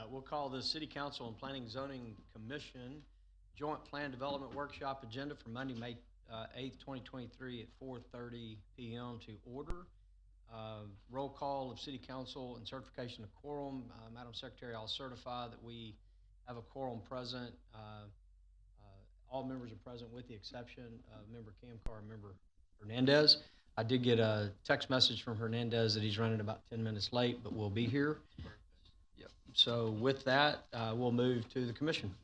We'll call the City Council and Planning Zoning Commission Joint Plan Development Workshop agenda for Monday, May 8th, 2023 at 4:30 p.m. to order. Roll call of City Council and certification of quorum. Madam Secretary, I'll certify that we have a quorum present. All members are present with the exception of Member Camcar and Member Hernandez. I did get a text message from Hernandez that he's running about 10 minutes late, but we'll be here. Yep. So with that, we'll move to the commission.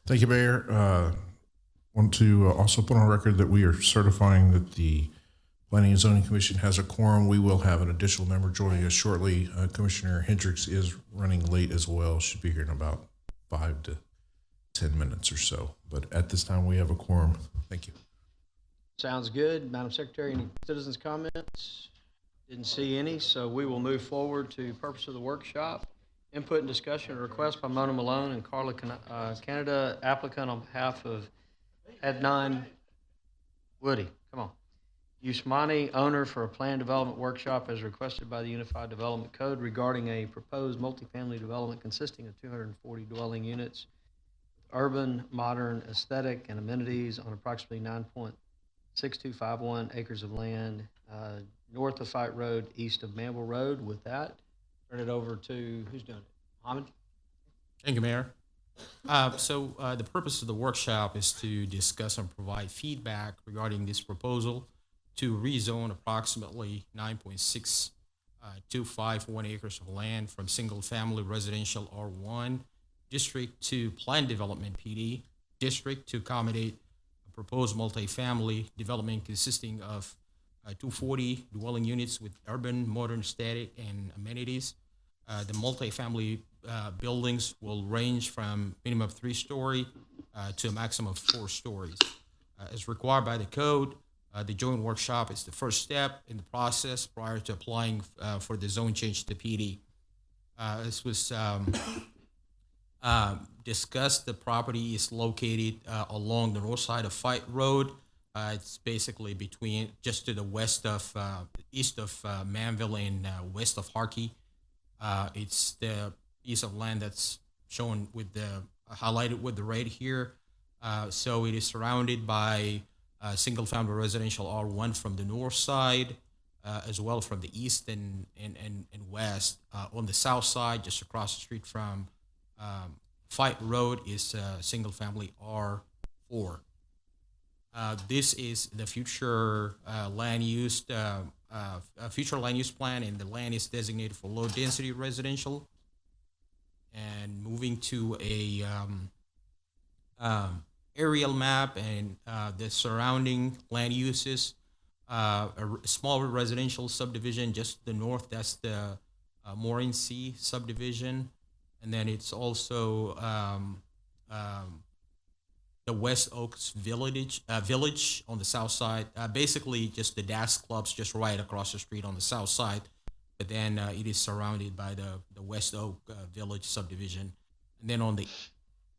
Thank you, Mayor. Want to also put on record that we are certifying that the Planning and Zoning Commission has a quorum. We will have an additional member joining us shortly. Commissioner Hendricks is running late as well. Should be here in about 5 to 10 minutes or so. But at this time, we have a quorum. Thank you. Sounds good. Madam Secretary, any citizens' comments? Didn't see any, so we will move forward to purpose of the workshop. Input and discussion, a request by Mona Malone and Karla, Canada, applicant on behalf of Adnan Usmani, owner, for a planned development workshop as requested by the Unified Development Code regarding a proposed multifamily development consisting of 240 dwelling units, urban, modern, aesthetic, and amenities on approximately 9.6251 acres of land, north of Fight Road, east of Manville Road. With that, turn it over to, who's doing it? Mohammed? Thank you, Mayor. The purpose of the workshop is to discuss and provide feedback regarding this proposal to rezone approximately 9.6251 acres of land from single-family residential R1 district to planned development PD district to accommodate a proposed multifamily development consisting of 240 dwelling units with urban, modern, static, and amenities. The multifamily buildings will range from minimum of 3-story to a maximum of 4 stories. As required by the code, the joint workshop is the first step in the process prior to applying for the zone change to PD. This was discussed. The property is located along the north side of Fight Road. It's basically between, just to the west of, east of Manville and west of Harkey. It's the piece of land that's shown with the, highlighted with the red here. So it is surrounded by single-family residential R1 from the north side, as well from the east and west. On the south side, just across the street from Fight Road, is single-family R4. This is the future land use plan, and the land is designated for low-density residential. And moving to a aerial map and the surrounding land uses, a small residential subdivision just to the north, that's the Morency subdivision. And then it's also the West Oaks village on the south side, basically just the DAS clubs just right across the street on the south side. But then it is surrounded by the West Oak village subdivision. And then on the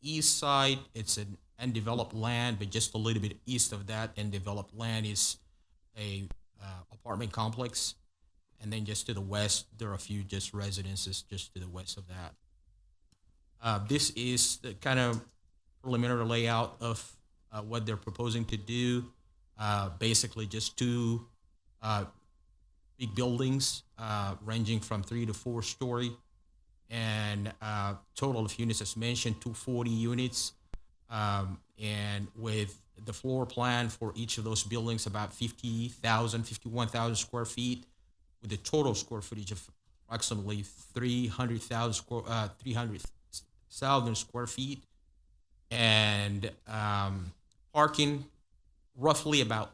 east side, it's an undeveloped land, but just a little bit east of that undeveloped land is a apartment complex. And then just to the west, there are a few just residences just to the west of that. This is the kind of preliminary layout of what they're proposing to do. Basically just 2 big buildings ranging from 3 to 4 story, and total of units as mentioned, 240 units, and with the floor plan for each of those buildings about 51,000 square feet, with a total square footage of approximately 300,000 square feet, and parking roughly about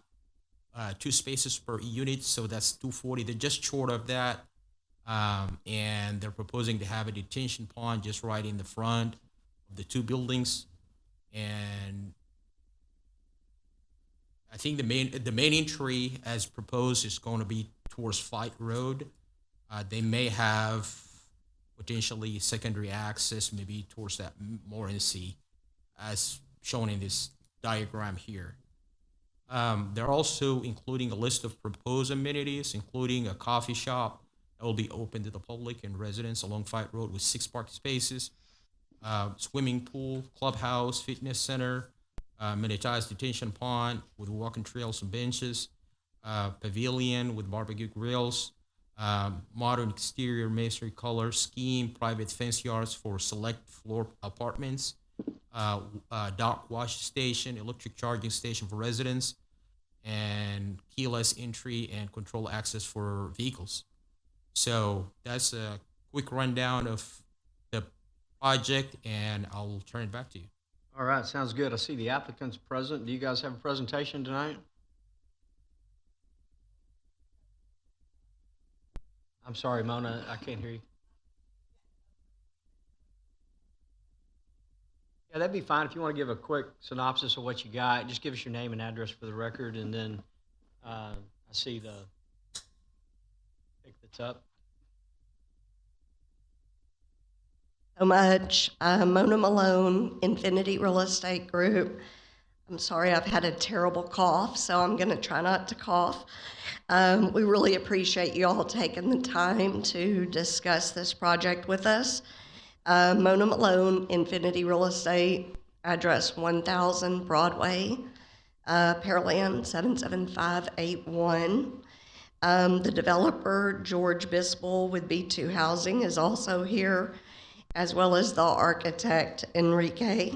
2 spaces per unit, so that's 240. They're just short of that, and they're proposing to have a detention pond just right in the front of the 2 buildings. And I think the main entry as proposed is going to be towards Fight Road. They may have potentially secondary access, maybe towards that Morency, as shown in this diagram here. They're also including a list of proposed amenities, including a coffee shop, that will be open to the public and residents along Fight Road with 6 parking spaces, swimming pool, clubhouse, fitness center, amenitized detention pond with walking trails and benches, pavilion with barbecue grills, modern exterior masonry color scheme, private fence yards for select floor apartments, dock wash station, electric charging station for residents, and keyless entry and control access for vehicles. So that's a quick rundown of the project, and I'll turn it back to you. All right, sounds good. I see the applicants present. Do you guys have a presentation tonight? I'm sorry, Mona, I can't hear you. Yeah, that'd be fine. If you want to give a quick synopsis of what you got, just give us your name and address for the record, and then I see the pick that's up. So much. Mona Malone, Infinity Real Estate Group. I'm sorry, I've had a terrible cough, so I'm going to try not to cough. We really appreciate you all taking the time to discuss this project with us. Mona Malone, Infinity Real Estate, address 1000 Broadway, Pearland 77581. The developer, George Bisbal with B2 Housing, is also here, as well as the architect, Enrique.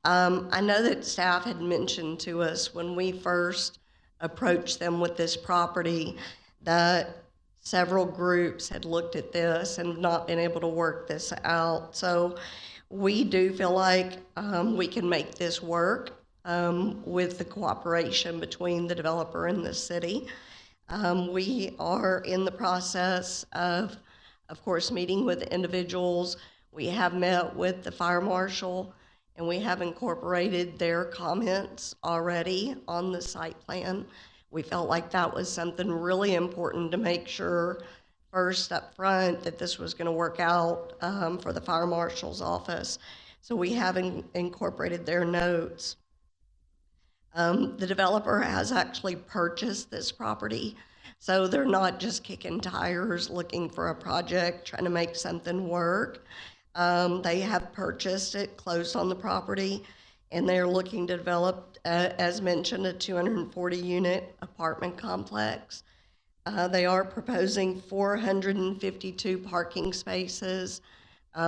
I know that staff had mentioned to us when we first approached them with this property that several groups had looked at this and not been able to work this out. So we do feel like we can make this work with the cooperation between the developer and the city. We are in the process of course, meeting with individuals. We have met with the fire marshal, and we have incorporated their comments already on the site plan. We felt like that was something really important to make sure first up front that this was going to work out for the fire marshal's office. So we have incorporated their notes. The developer has actually purchased this property, so they're not just kicking tires looking for a project, trying to make something work. They have purchased it, closed on the property, and they're looking to develop, as mentioned, a 240-unit apartment complex. They are proposing 452 parking spaces,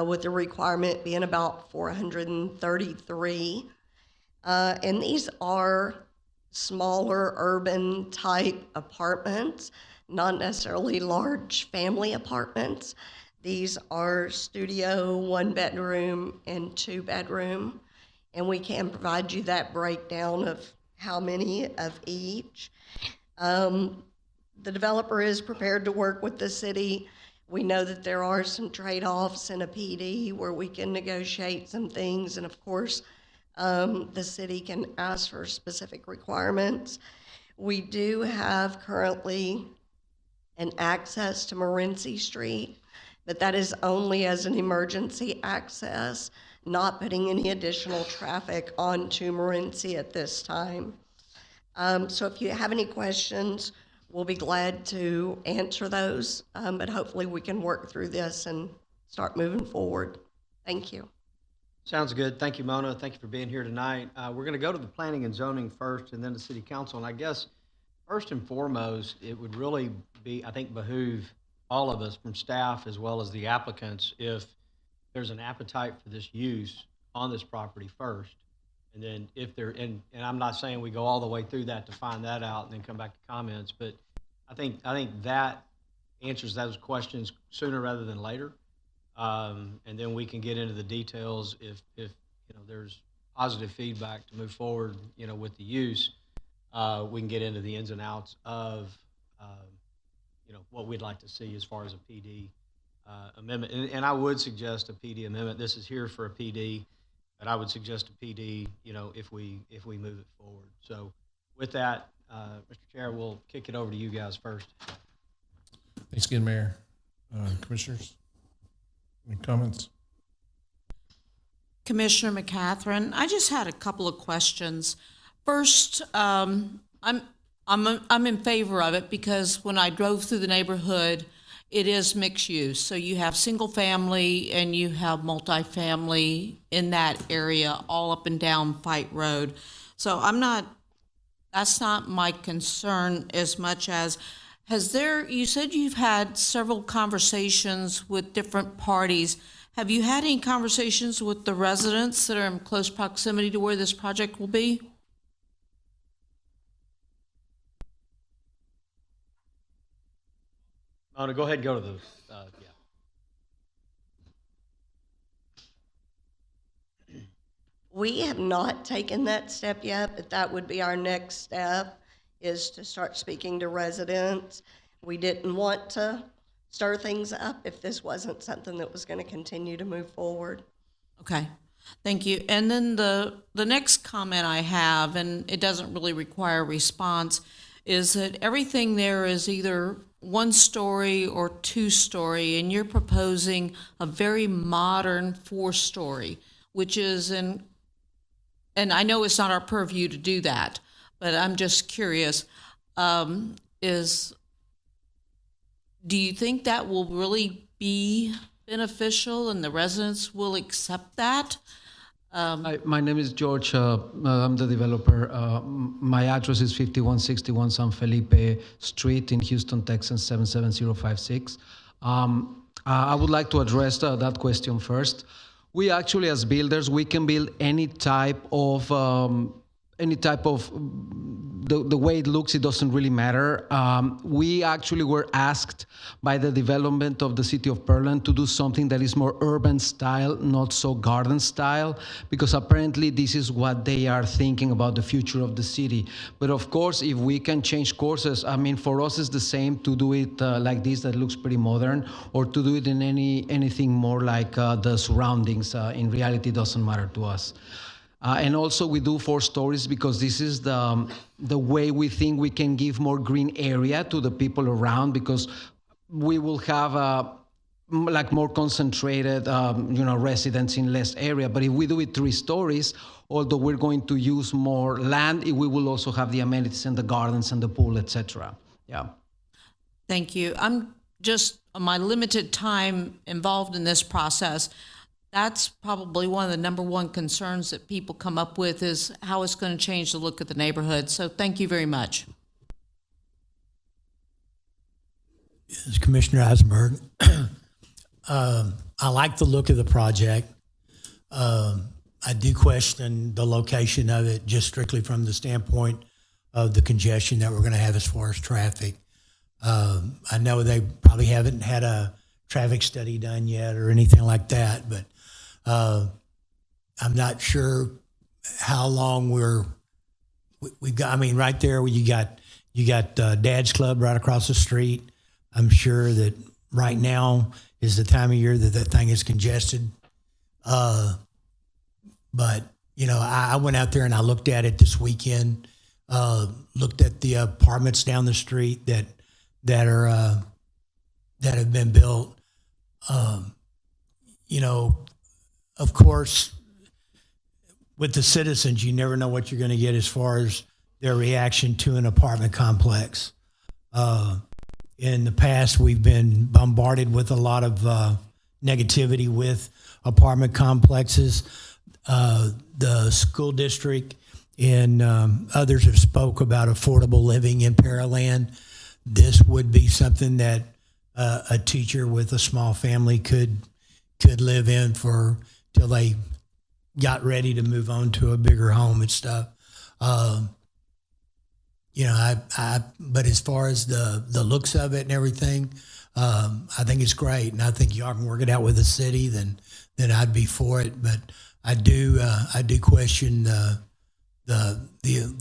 with the requirement being about 433. And these are smaller urban type apartments, not necessarily large family apartments. These are studio, 1-bedroom, and 2-bedroom, and we can provide you that breakdown of how many of each. The developer is prepared to work with the city. We know that there are some trade-offs in a PD where we can negotiate some things, and of course, the city can ask for specific requirements. We do have currently an access to Morenci Street, but that is only as an emergency access, not putting any additional traffic onto Morenci at this time. So if you have any questions, we'll be glad to answer those, but hopefully we can work through this and start moving forward. Thank you. Sounds good. Thank you, Mona. Thank you for being here tonight. We're going to go to the planning and zoning first, and then the city council. And I guess first and foremost, it would really be, I think, behoove all of us from staff as well as the applicants if there's an appetite for this use on this property first. And then if there, and I'm not saying we go all the way through that to find that out and then come back to comments, but I think that answers those questions sooner rather than later. And then we can get into the details if you know there's positive feedback to move forward, you know, with the use. We can get into the ins and outs of you know what we'd like to see as far as a PD amendment. And I would suggest a PD amendment. This is here for a PD, but I would suggest a PD, you know, if we move it forward. So with that, Mr. Chair, we'll kick it over to you guys first. Thanks again, Mayor. Commissioners, any comments? Commissioner McCatherine, I just had a couple of questions. First, I'm in favor of it because when I drove through the neighborhood, it is mixed use. So you have single family and you have multifamily in that area, all up and down Fight Road. So that's not my concern as much as, you said you've had several conversations with different parties. Have you had any conversations with the residents that are in close proximity to where this project will be? Mona, go ahead and go to the, We have not taken that step yet, but that would be our next step, is to start speaking to residents. We didn't want to stir things up if this wasn't something that was going to continue to move forward. Okay, thank you. And then the next comment I have, and it doesn't really require a response, is that everything there is either one story or two story, and you're proposing a very modern 4-story, which is and I know it's not our purview to do that, but I'm just curious, do you think that will really be beneficial and the residents will accept that? Hi, my name is George. I'm the developer. My address is 5161 San Felipe Street in Houston, Texas, 77056. I would like to address that question first. We actually, as builders, we can build any type of the way it looks, it doesn't really matter. We actually were asked by the development of the city of Pearland to do something that is more urban style, not so garden style, because apparently this is what they are thinking about the future of the city. But of course, if we can change courses, I mean, for us it's the same to do it like this that looks pretty modern, or to do it in anything more like the surroundings. In reality, it doesn't matter to us. And also we do 4 stories because this is the way we think we can give more green area to the people around, because we will have like more concentrated residents in less area. But if we do it 3 stories, although we're going to use more land, we will also have the amenities and the gardens and the pool, etc. Yeah. Thank you. I'm just, my limited time involved in this process, that's probably one of the number one concerns that people come up with, is how it's going to change the look of the neighborhood. So thank you very much. Yes, Commissioner Eisenberg. I like the look of the project. I do question the location of it, just strictly from the standpoint of the congestion that we're going to have as far as traffic. I know they probably haven't had a traffic study done yet or anything like that, but I'm not sure how long we've got. I mean, right there where you got Dad's Club right across the street. I'm sure that right now is the time of year that thing is congested. But I went out there and I looked at it this weekend. Looked at the apartments down the street that have been built. Of course, with the citizens, you never know what you're going to get as far as their reaction to an apartment complex. In the past, we've been bombarded with a lot of negativity with apartment complexes. The school district and others have spoke about affordable living in Pearland. This would be something that a teacher with a small family could live in till they got ready to move on to a bigger home and stuff. But as far as the looks of it and everything, I think it's great, and I think y'all can work it out with the city. Then I'd be for it. But I do question the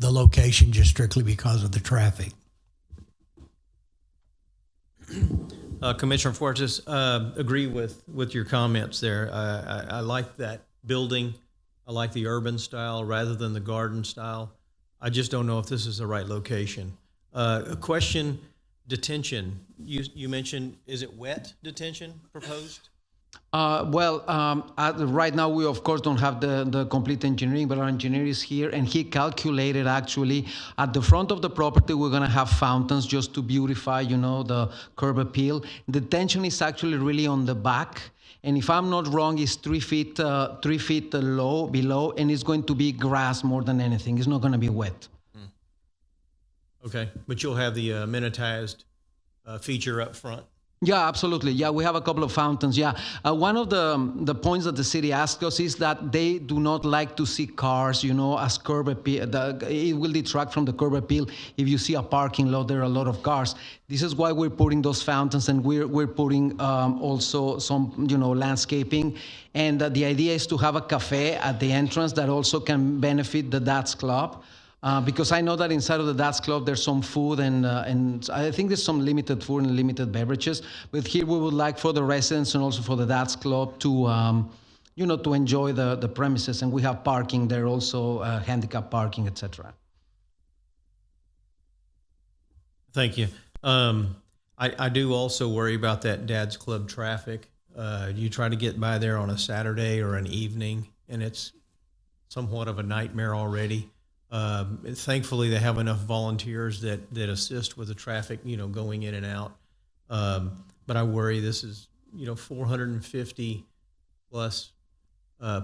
location just strictly because of the traffic. Commissioner Fuertes, agree with your comments there. I like that building. I like the urban style rather than the garden style. I just don't know if this is the right location. A question, detention. You mentioned, is it wet detention proposed? Right now we of course don't have the complete engineering, but our engineer is here, and he calculated actually at the front of the property we're gonna have fountains just to beautify, the curb appeal. The tension is actually really on the back, and if I'm not wrong, it's 3 feet low below, and it's going to be grass more than anything. It's not going to be wet. Okay, but you'll have the amenitized feature up front. Yeah, absolutely. Yeah, we have a couple of fountains. Yeah, one of the points that the city asked us is that they do not like to see cars, as curb appeal. It will detract from the curb appeal if you see a parking lot. There are a lot of cars. This is why we're putting those fountains, and we're putting also some landscaping. And the idea is to have a cafe at the entrance that also can benefit the Dad's Club. Because I know that inside of the Dad's Club there's some food and I think there's some limited food and limited beverages. But here we would like for the residents and also for the Dad's Club to, to enjoy the premises, and we have parking there also, handicap parking, etc. Thank you. I do also worry about that Dad's Club traffic. You try to get by there on a Saturday or an evening, and it's somewhat of a nightmare already. Thankfully, they have enough volunteers that assist with the traffic, going in and out. But I worry this is, 450 plus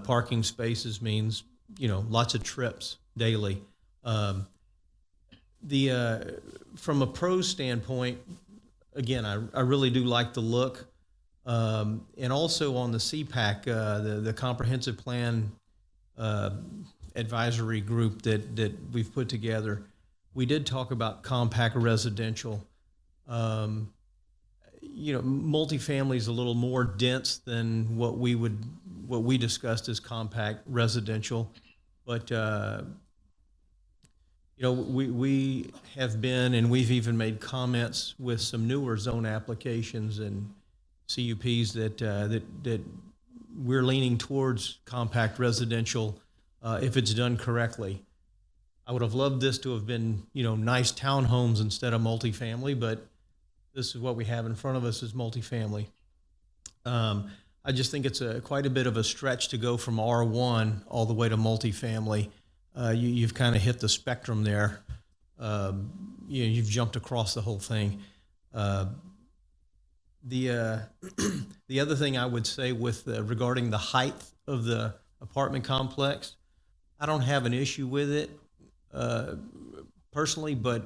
parking spaces means, lots of trips daily. From a pro standpoint, again, I really do like the look. And also on the CPAC, the comprehensive plan advisory group that we've put together, we did talk about compact residential. Multifamily is a little more dense than what we discussed as compact residential, but we have been, and we've even made comments with some newer zone applications and CUPs that we're leaning towards compact residential. If it's done correctly. I would have loved this to have been, nice townhomes instead of multifamily, but this is what we have in front of us is multifamily. I just think it's quite a bit of a stretch to go from R1 all the way to multifamily. You've kind of hit the spectrum there. You've jumped across the whole thing. The other thing I would say with regarding the height of the apartment complex, I don't have an issue with it personally, but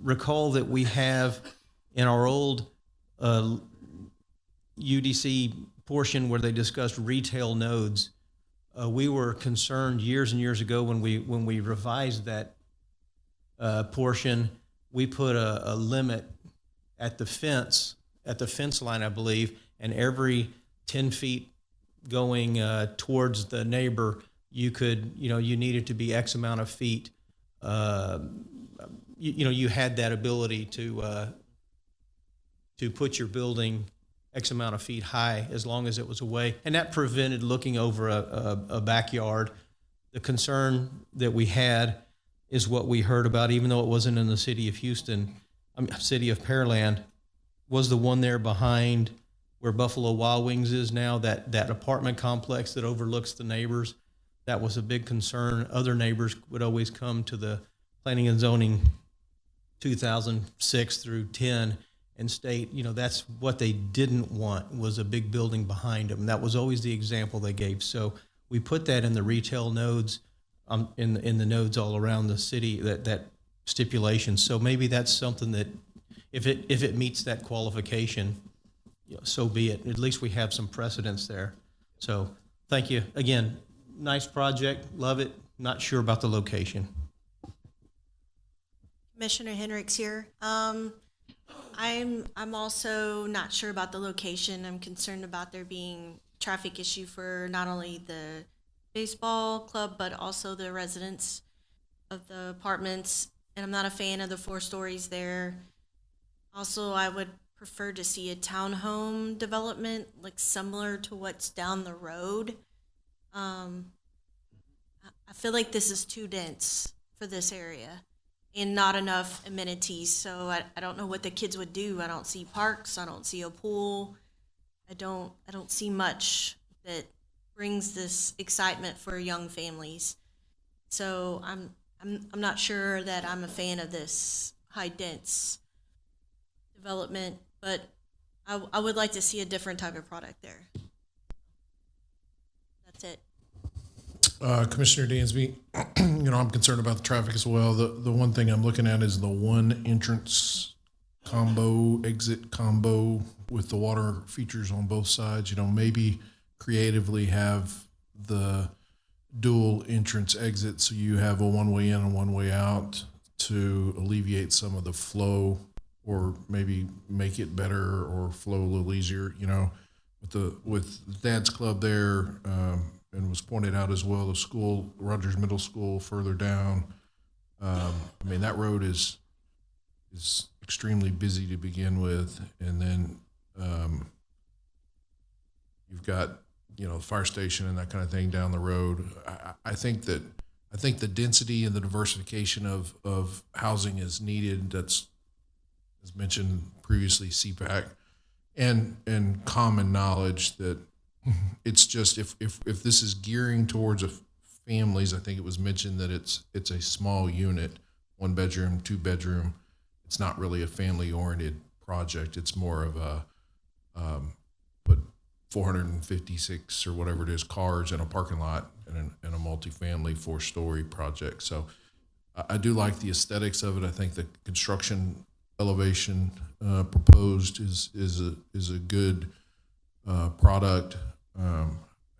recall that we have in our old UDC portion where they discussed retail nodes. We were concerned years and years ago when we revised that portion. We put a limit at the fence line, I believe, and every 10 feet going towards the neighbor, you needed to be X amount of feet. You had that ability to put your building X amount of feet high as long as it was away, and that prevented looking over a backyard. The concern that we had is what we heard about, even though it wasn't in the city of city of Pearland, was the one there behind where Buffalo Wild Wings is now, that apartment complex that overlooks the neighbors. That was a big concern. Other neighbors would always come to the Planning and Zoning 2006 through 10 and state, that's what they didn't want, was a big building behind them. That was always the example they gave. So we put that in the retail nodes, in the nodes all around the city, that stipulation. So maybe that's something that if it meets that qualification, so be it. At least we have some precedence there. So thank you. Again, nice project. Love it. Not sure about the location. Commissioner Hendricks here. I'm also not sure about the location. I'm concerned about there being traffic issue for not only the baseball club, but also the residents of the apartments. And I'm not a fan of the 4 stories there. Also, I would prefer to see a townhome development, like similar to what's down the road. I feel like this is too dense for this area and not enough amenities. So I don't know what the kids would do. I don't see parks. I don't see a pool. I don't see much that brings this excitement for young families. So I'm not sure that I'm a fan of this high dense development, but I would like to see a different type of product there. That's it. Commissioner Dansby, I'm concerned about the traffic as well. The one thing I'm looking at is the one entrance exit combo with the water features on both sides. Maybe creatively have the dual entrance exit so you have a one-way in and one-way out to alleviate some of the flow, or maybe make it better or flow a little easier. With Dad's Club there, and was pointed out as well, the school, Rogers Middle School, further down. That road is extremely busy to begin with, and then you've got the fire station and that kind of thing down the road. I think the density and the diversification of housing is needed. That's, as mentioned previously, CPAC, and common knowledge that it's just if this is gearing towards families. I think it was mentioned that it's a small unit, 1 bedroom, 2 bedroom. It's not really a family oriented project. It's more of a 456 or whatever it is cars in a parking lot and a multifamily 4-story project. So I do like the aesthetics of it. I think the construction elevation proposed is a good product.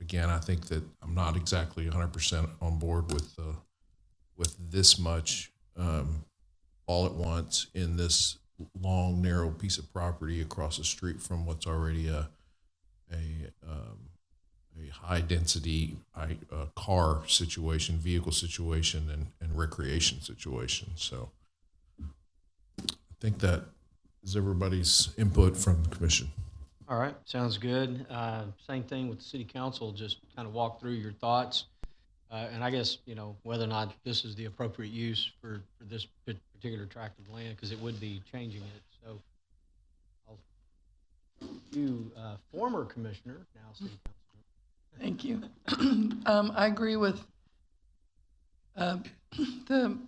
Again, I think that I'm not exactly 100% on board with this much all at once in this long, narrow piece of property across the street from what's already a high density car situation, vehicle situation, and recreation situation. So I think that is everybody's input from the commission. All right, sounds good. Same thing with the city council, just kind of walk through your thoughts. And I guess, whether or not this is the appropriate use for this particular tract of land, because it would be changing it. So you, former commissioner, now city councilman. Thank you. I agree with the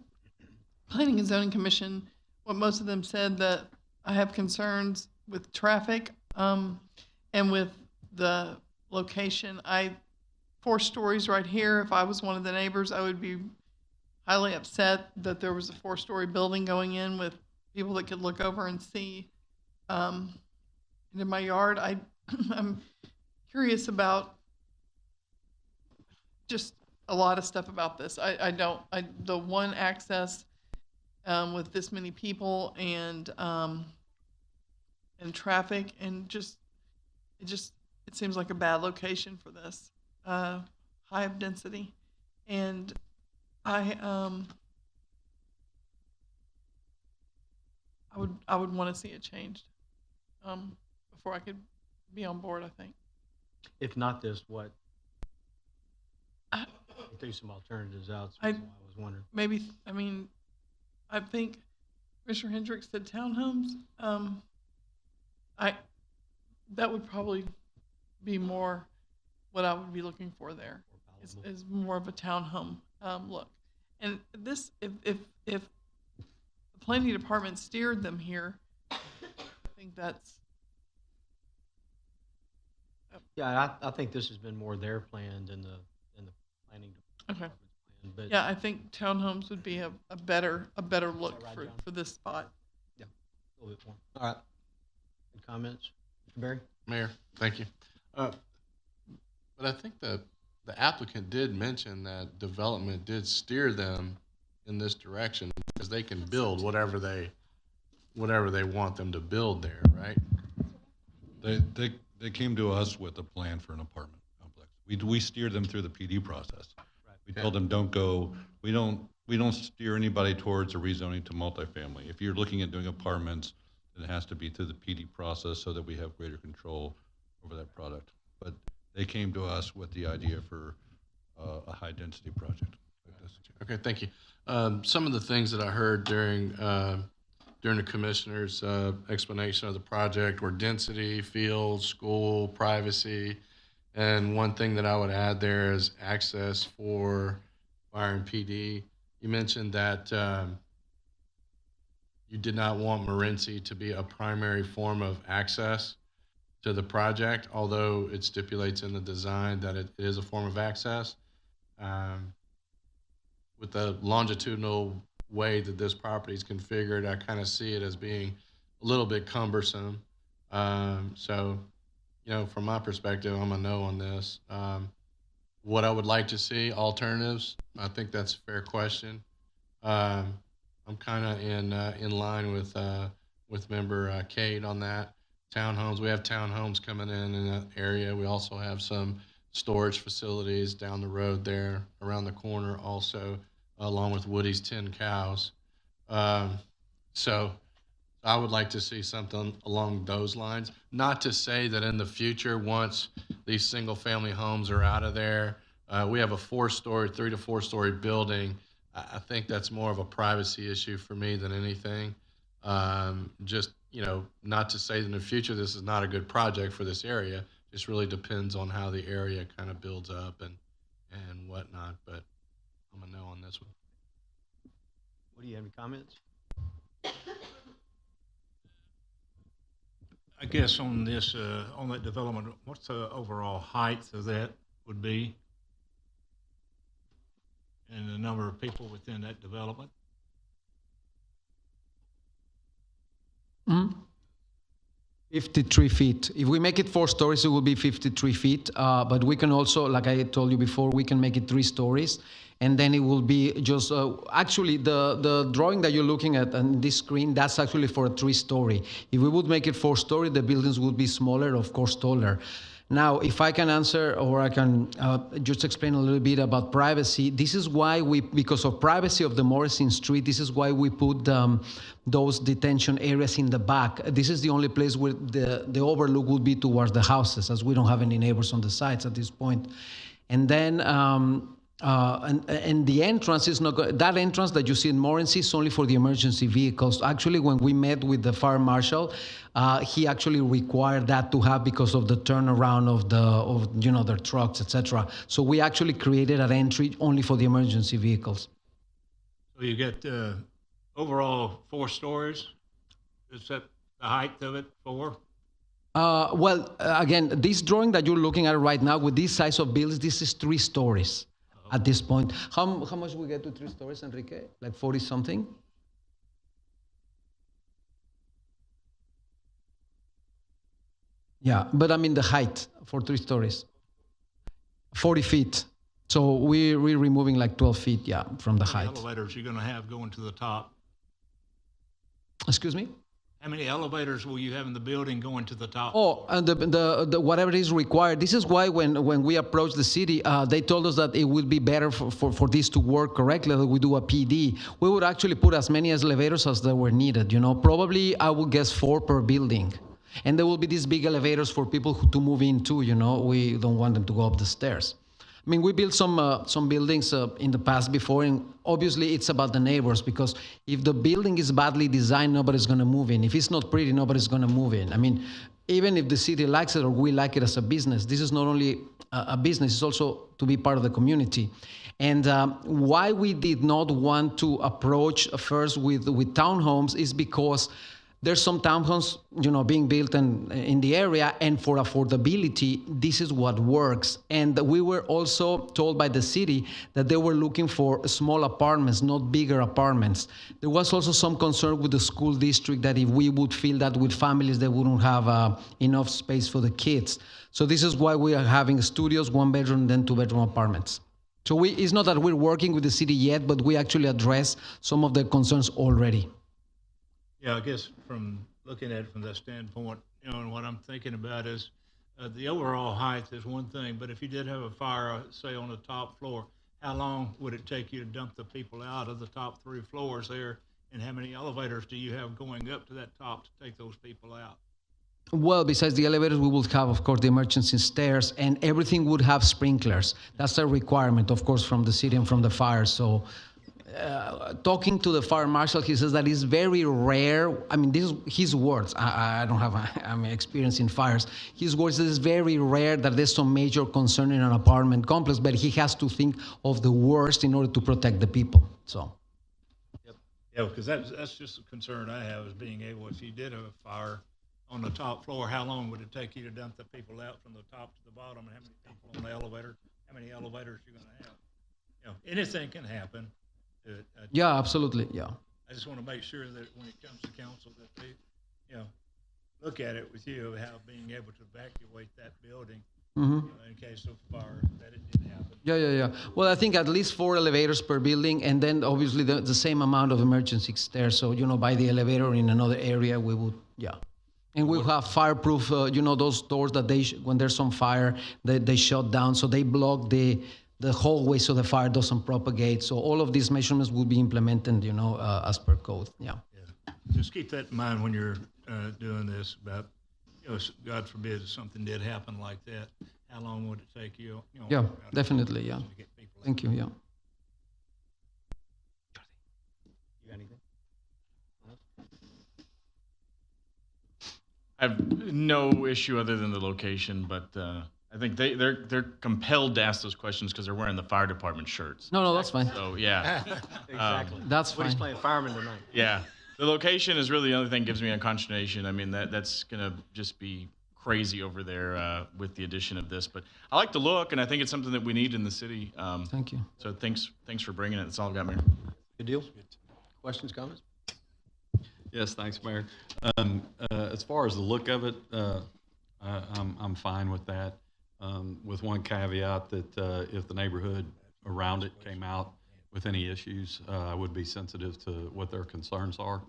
Planning and Zoning Commission, what most of them said, that I have concerns with traffic and with the location. 4 stories right here. If I was one of the neighbors, I would be highly upset that there was a 4-story building going in with people that could look over and see into my yard. I'm curious about just a lot of stuff about this. The one access with this many people and traffic, and it seems like a bad location for this. High of density, and I would want to see it changed before I could be on board, I think. If not this, what? I threw some alternatives out, so I that's why I was wondering. Maybe, I think Commissioner Hendricks said townhomes. That would probably be more what I would be looking for there, is more of a townhome look. And this, if the planning department steered them here, I think that's. Yeah, I think this has been more their plan than the planning department's plan. But Yeah, I think townhomes would be a better look right, for, John? for this spot. yeah, a little bit more. All right. Any comments, Mr. Barry? Mayor, thank you. But I think the applicant did mention that development did steer them in this direction because they can build whatever they want them to build there, right? They came to us with a plan for an apartment complex. We steered them through the PD process. Right. We told them don't go. We don't steer anybody towards a rezoning to multifamily. If you're looking at doing apartments, then it has to be through the PD process so that we have greater control over that product. But they came to us with the idea for a high density project like this. Okay, thank you. Some of the things that I heard during during the commissioner's explanation of the project were density, field, school, privacy. And one thing that I would add there is access for fire and PD. You mentioned that you did not want Morenci to be a primary form of access to the project, although it stipulates in the design that it is a form of access. With the longitudinal way that this property is configured, I kind of see it as being a little bit cumbersome. So, you know, from my perspective, I'm a no on this. What I would like to see, alternatives, I think that's a fair question. I'm kind of in line with member Kate on that. Townhomes, we have townhomes coming in that area. We also have some storage facilities down the road there, around the corner also, along with Woody's 10 Cows. So I would like to see something along those lines. Not to say that in the future, once these single-family homes are out of there, we have a 4-story, 3 to 4-story building. I think that's more of a privacy issue for me than anything. Just, you know, not to say that in the future this is not a good project for this area. Just really depends on how the area kind of builds up and whatnot. But I'm a no on this one. What do you have any comments? I guess on this, on that development, what's the overall height of that would be? And the number of people within that development? 53 feet. If we make it 4 stories, it will be 53 feet. But we can also, like I told you before, we can make it 3 stories. And then it will be just, actually the drawing that you're looking at on this screen, that's actually for a 3-story. If we would make it 4-story, the buildings would be smaller, of course, taller. Now, if I can answer, or I can just explain a little bit about privacy, this is why because of privacy of the Morrison Street, this is why we put those detention areas in the back. This is the only place where the overlook will be towards the houses, as we don't have any neighbors on the sides at this point. And then, and the entrance is not that entrance that you see in Morenci is only for the emergency vehicles. Actually, when we met with the fire marshal, he actually required that to have because of the turnaround of you know, their trucks, etc. So we actually created an entry only for the emergency vehicles. So you get overall 4 stories. Is that the height of it, 4? Well, again, this drawing that you're looking at right now with this size of buildings, this is 3 stories. At this point, how much we get to 3 stories, Enrique? Like 40 something? Yeah, but I mean the height for 3 stories, 40 feet. So we're removing like 12 feet, yeah, from the height. How many elevators you're going to have going to the top? Excuse me? How many elevators will you have in the building going to the top? Oh, and the whatever is required. This is why when we approached the city, they told us that it would be better for this to work correctly, that we do a PD. We would actually put as many elevators as they were needed, you know. Probably, I would guess 4 per building. And there will be these big elevators for people to move into, you know. We don't want them to go up the stairs. I mean, we built some buildings in the past before, and obviously it's about the neighbors, because if the building is badly designed, nobody's going to move in. If it's not pretty, nobody's going to move in. I mean, even if the city likes it or we like it as a business, this is not only a business, it's also to be part of the community. And why we did not want to approach first with townhomes is because there's some townhomes, you know, being built in the area, and for affordability, this is what works. And we were also told by the city that they were looking for small apartments, not bigger apartments. There was also some concern with the school district that if we would fill that with families, they wouldn't have enough space for the kids. So this is why we are having studios, 1-bedroom, then 2-bedroom apartments. So it's not that we're working with the city yet, but we actually address some of the concerns already. Yeah, I guess from looking at it from that standpoint, you know, and what I'm thinking about is the overall height is one thing, but if you did have a fire, say on the top floor, how long would it take you to dump the people out of the top 3 floors there? And how many elevators do you have going up to that top to take those people out? Well, besides the elevators, we will have, of course, the emergency stairs, and everything would have sprinklers. That's a requirement, of course, from the city and from the fire. So talking to the fire marshal, he says that it's very rare. I mean, this is his words. I don't have experience in fires. His words is very rare that there's some major concern in an apartment complex, but he has to think of the worst in order to protect the people. So. Yeah, because that's just a concern I have, is being able, if you did have a fire on the top floor, how long would it take you to dump the people out from the top to the bottom, and how many people on the elevator, how many elevators you're gonna have? You know, anything can happen. Yeah, absolutely, yeah. I just want to make sure that when it comes to council, that they, you know, look at it with you, how being able to evacuate that building, you know, in case of fire, that it did happen. Yeah. Well, I think at least 4 elevators per building, and then obviously the same amount of emergency stairs. So, you know, by the elevator in another area, we would, yeah. And we'll have fireproof, you know, those doors that when there's some fire, they shut down, so they block the hallway so the fire doesn't propagate. So all of these measurements will be implemented, you know, as per code. Yeah. Just keep that in mind when you're doing this about, you know, God forbid something did happen like that. How long would it take you? You know, Yeah, definitely. Yeah. to get people Thank you. Yeah. You got anything? I have no issue other than the location, but I think they're compelled to ask those questions because they're wearing the fire department shirts. No, that's fine. So yeah, Exactly. That's Woody's fine. playing fireman tonight. yeah. The location is really the only thing that gives me a consternation. I mean, that's gonna just be crazy over there with the addition of this. But I like the look, and I think it's something that we need in the city. Thank you. So thanks for bringing it. That's all I've got, Mayor. Good deal. Questions, comments? Yes, thanks, Mayor. As far as the look of it, I'm fine with that, with one caveat that if the neighborhood around it came out with any issues, I would be sensitive to what their concerns are,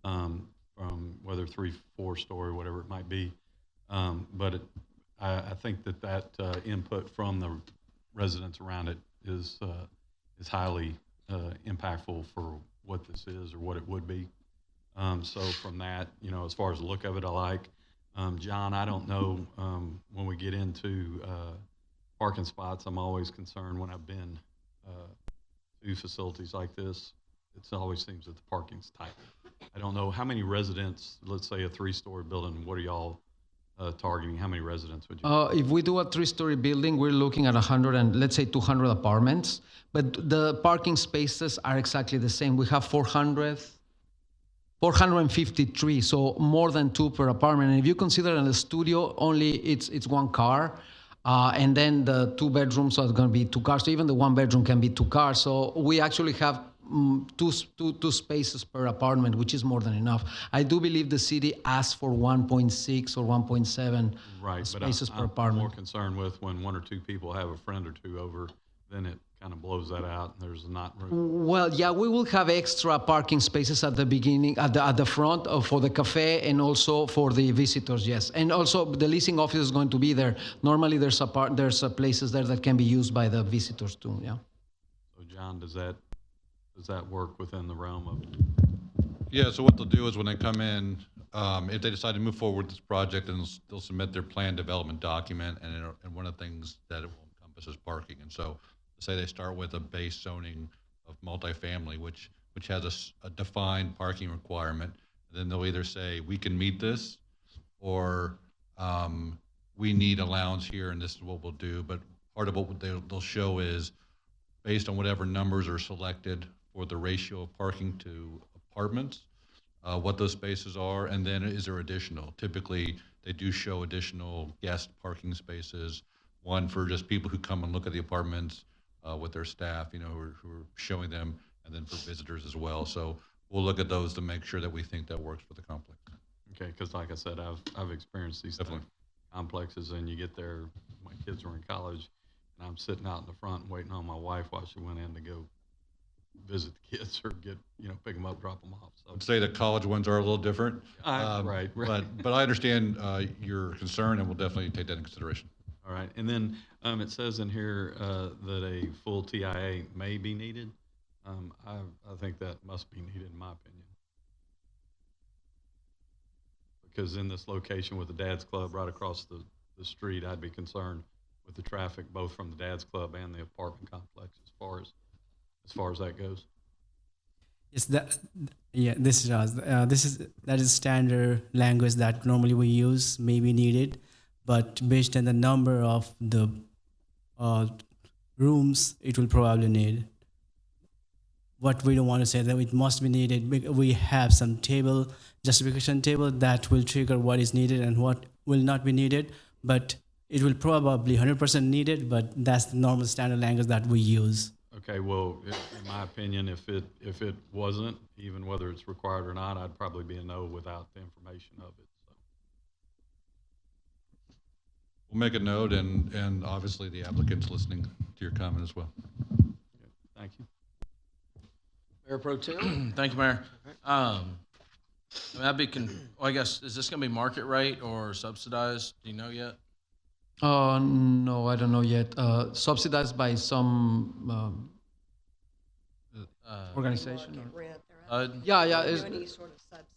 from whether 3, 4 story, whatever it might be. But I think that input from the residents around it is highly impactful for what this is or what it would be. So from that, you know, as far as the look of it, I like. John, I don't know, when we get into parking spots, I'm always concerned when I've been to facilities like this. It always seems that the parking's tight. I don't know how many residents, let's say a 3-story building, what are y'all targeting? How many residents would you? If we do a 3-story building, we're looking at 100 and let's say 200 apartments, but the parking spaces are exactly the same. We have 453, so more than 2 per apartment. And if you consider in the studio, only it's 1 car, and then the 2 bedrooms are going to be 2 cars. So even the 1 bedroom can be 2 cars. So we actually have two spaces per apartment, which is more than enough. I do believe the city asked for 1.6 or 1.7 spaces per apartment. I'm more concerned with when 1 or 2 people have a friend or 2 over, then it kind of blows that out, and there's not room. Well, yeah, we will have extra parking spaces at the beginning, at the front for the cafe and also for the visitors, yes. And also the leasing office is going to be there. Normally there's places there that can be used by the visitors too, yeah. So John, does that work within the realm of? Yeah, so what they'll do is when they come in, if they decide to move forward with this project, then they'll submit their plan development document, and one of the things that it will encompass is parking. And so say they start with a base zoning of multifamily, which has a defined parking requirement. Then they'll either say, we can meet this, or we need allowance here, and this is what we'll do. But part of what they'll show is, based on whatever numbers are selected for the ratio of parking to apartments, what those spaces are, and then is there additional? Typically, they do show additional guest parking spaces, one for just people who come and look at the apartments, with their staff, you know, who are showing them, and then for visitors as well. So we'll look at those to make sure that we think that works for the complex. Okay, because like I said, I've experienced these complexes, and you get there, my kids were in college, and I'm sitting out in the front waiting on my wife while she went in to go visit the kids or pick them up, drop them off. So I'd say the college ones are a little different. Right. But I understand your concern, and we'll definitely take that into consideration. All right, and then it says in here that a full TIA may be needed. I think that must be needed, in my opinion, because in this location with the Dad's Club right across the street, I'd be concerned with the traffic both from the Dad's Club and the apartment complex as far as that goes. Is that, yeah, this is Raz. That is standard language that normally we use, maybe needed, but based on the number of the uh, rooms, it will probably need. What we don't want to say that it must be needed. We have some table, justification table that will trigger what is needed and what will not be needed, but it will probably 100% needed, but that's the normal standard language that we use. Okay, well, in my opinion, if it wasn't, even whether it's required or not, I'd probably be a no without the information of it. So. We'll make a note, and obviously the applicant's listening to your comment as well. Thank you. Mayor Pro Tem? Thank you, Mayor. I mean, well, I guess, is this going to be market rate or subsidized? Do you know yet? No, I don't know yet. Subsidized by some organization? Yeah, yeah. Any sort of subsidized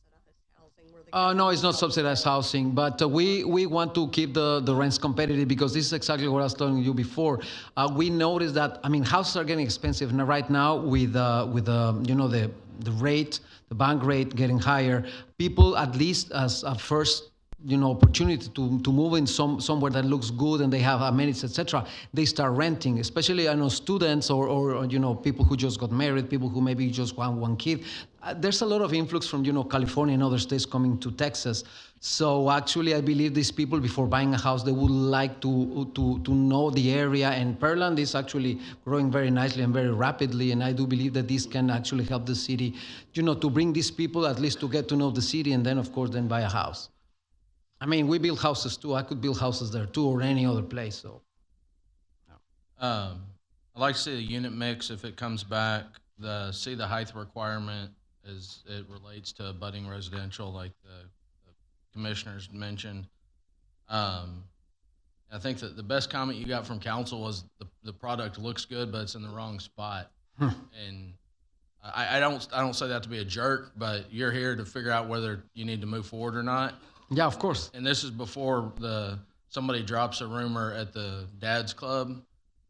housing where the No, it's not subsidized housing, but we want to keep the rents competitive because this is exactly what I was telling you before. We noticed that, I mean, houses are getting expensive now, right now with you know, the rate, the bank rate getting higher. People, at least as a first, you know, opportunity to move in somewhere that looks good and they have amenities, etc., they start renting. Especially, I know, students or you know, people who just got married, people who maybe just want one kid. There's a lot of influx from, you know, California and other states coming to Texas. So actually, I believe these people, before buying a house, they would like to know the area. And Pearland is actually growing very nicely and very rapidly. And I do believe that this can actually help the city, you know, to bring these people at least to get to know the city, and then, of course, then buy a house. I mean, we build houses too. I could build houses there too, or any other place. So, I'd like to see the unit mix if it comes back. See the height requirement as it relates to budding residential, like the commissioners mentioned. I think that the best comment you got from council was the product looks good, but it's in the wrong spot. And I don't say that to be a jerk, but you're here to figure out whether you need to move forward or not. yeah, of course. And this is before somebody drops a rumor at the Dad's Club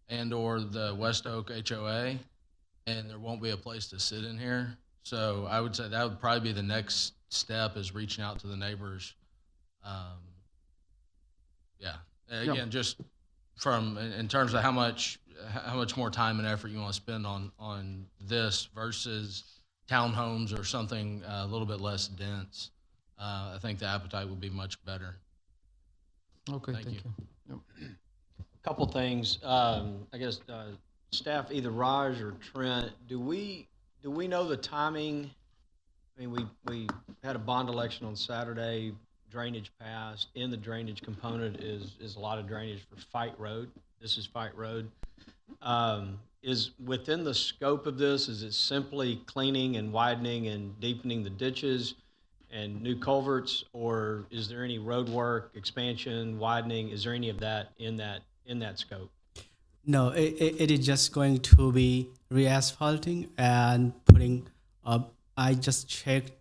and or the West Oak HOA, and there won't be a place to sit in here. So I would say that would probably be the next step, is reaching out to the neighbors. Again, just from in terms of how much more time and effort you want to spend on this versus townhomes or something a little bit less dense. I think the appetite would be much better. Okay, thank you. Yep. A couple things. I guess staff, either Raj or Trent, do we know the timing? I mean, we had a bond election on Saturday. Drainage passed. In the drainage component is a lot of drainage for Fight Road. This is Fight Road. Is within the scope of this, is it simply cleaning and widening and deepening the ditches and new culverts, or is there any road work, expansion, widening? Is there any of that in that scope? No, it is just going to be re-asphalting and putting up. I just checked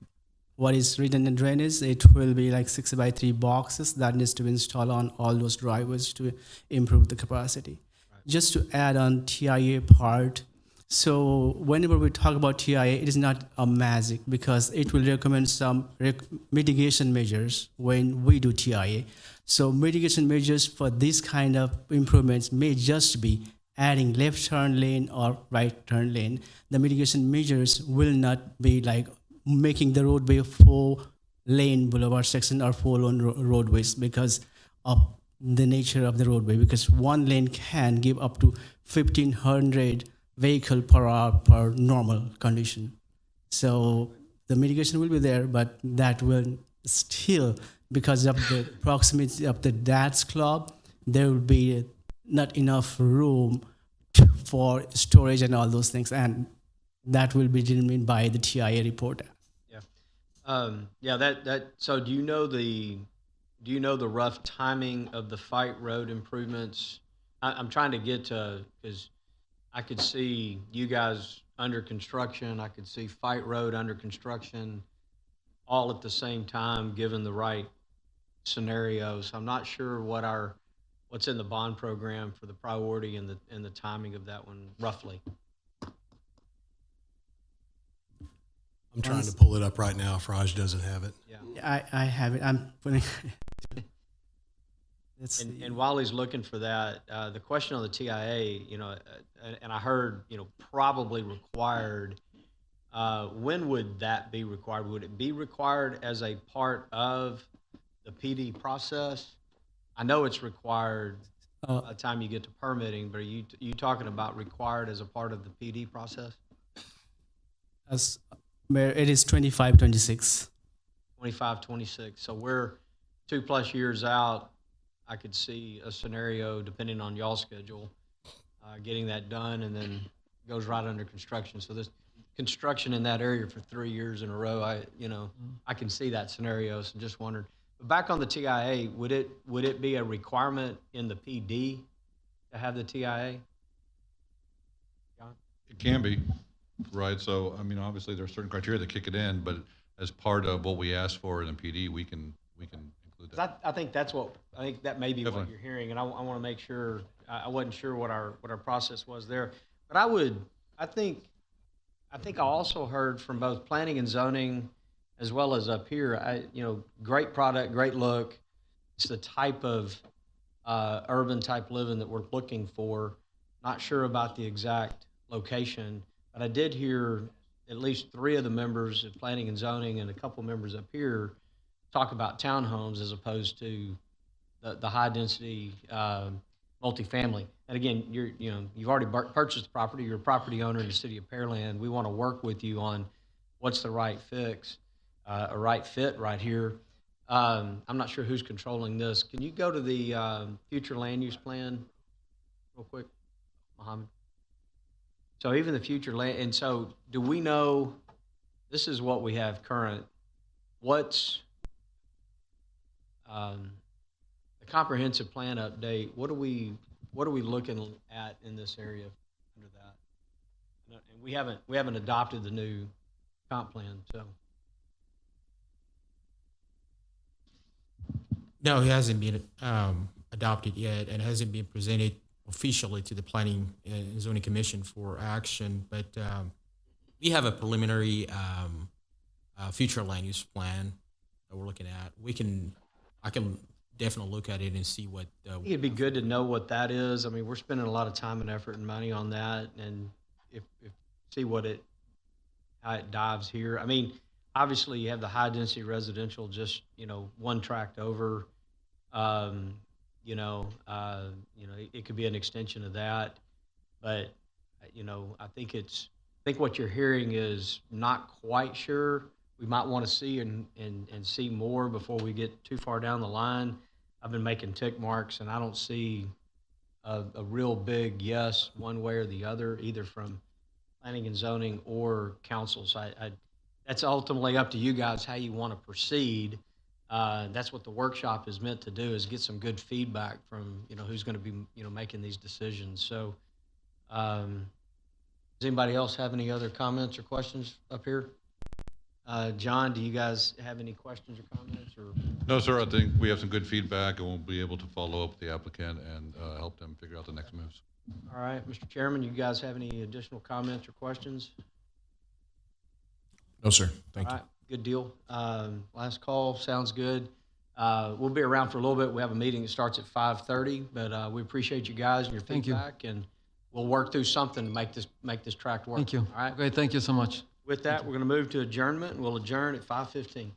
what is written in drainage. It will be like 6x3 boxes that needs to be installed on all those driveways to improve the capacity. Right. Just to add on TIA part, so whenever we talk about TIA, it is not a magic, because it will recommend some mitigation measures when we do TIA. So mitigation measures for this kind of improvements may just be adding left turn lane or right turn lane. The mitigation measures will not be like making the roadway 4-lane boulevard section or 4-lane roadways because of the nature of the roadway, because one lane can give up to 1,500 vehicle per hour per normal condition. So the mitigation will be there, but that will still, because of the proximity of the Dad's Club, there will be not enough room for storage and all those things, and that will be determined by the TIA report. So do you know the rough timing of the Fight Road improvements? I'm trying to get to, because I could see you guys under construction, I could see Fight Road under construction, all at the same time, given the right scenarios. I'm not sure what's in the bond program for the priority and the timing of that one roughly. I'm trying to pull it up right now if Raj doesn't have it. I have it. I'm putting. And while he's looking for that, the question on the TIA, and I heard, probably required. When would that be required? Would it be required as a part of the PD process? I know it's required by the time you get to permitting, but are you talking about required as a part of the PD process? As Mayor, it is 25, 26. 25, 26. So we're 2+ years out. I could see a scenario, depending on y'all's schedule, getting that done, and then goes right under construction. So this construction in that area for 3 years in a row, I can see that scenario. So just wondered. But back on the TIA, would it be a requirement in the PD to have the TIA? John? It can be, right? So, I mean, obviously there are certain criteria that kick it in, but as part of what we ask for in the PD, we can include that. I think that may be Definitely. what you're hearing, and I want to make sure. I wasn't sure what our process was there, but I think I also heard from both planning and zoning, as well as up here. Great product, great look. It's the type of urban type living that we're looking for. Not sure about the exact location, but I did hear at least 3 of the members of planning and zoning and a couple members up here talk about townhomes as opposed to the high density multifamily. And again, you've already purchased the property. You're a property owner in the city of Pearland. We want to work with you on what's the right fix, a right fit right here. I'm not sure who's controlling this. Can you go to the future land use plan real quick, Mohammed? So even the future land, and so do we know, this is what we have current, what's the comprehensive plan update, what are we looking at in this area under that? And we haven't adopted the new comp plan, so. No, it hasn't been adopted yet, and hasn't been presented officially to the Planning and Zoning Commission for action. But we have a preliminary future land use plan that we're looking at. I can definitely look at it and see what. I think it'd be good to know what that is. I mean, we're spending a lot of time and effort and money on that, and if see how it dives here. I mean, obviously you have the high density residential, just one tract over. It could be an extension of that, but I think what you're hearing is not quite sure. We might want to see and see more before we get too far down the line. I've been making tick marks, and I don't see a real big yes one way or the other, either from planning and zoning or council. So that's ultimately up to you guys how you want to proceed. That's what the workshop is meant to do, is get some good feedback from who's going to be making these decisions. So does anybody else have any other comments or questions up here? John, do you guys have any questions or comments? Or No, sir. I think we have some good feedback, and we'll be able to follow up with the applicant and help them figure out the next moves. all right, Mr. Chairman, you guys have any additional comments or questions? No, sir. Thank All you. right, good deal. Last call, sounds good. We'll be around for a little bit. We have a meeting that starts at 5:30, but we appreciate you guys and your Thank you. feedback, and we'll work through something to make this track work. Thank you. All right. Great. Thank you so much. With that, we're going to move to adjournment, and we'll adjourn at 5:15.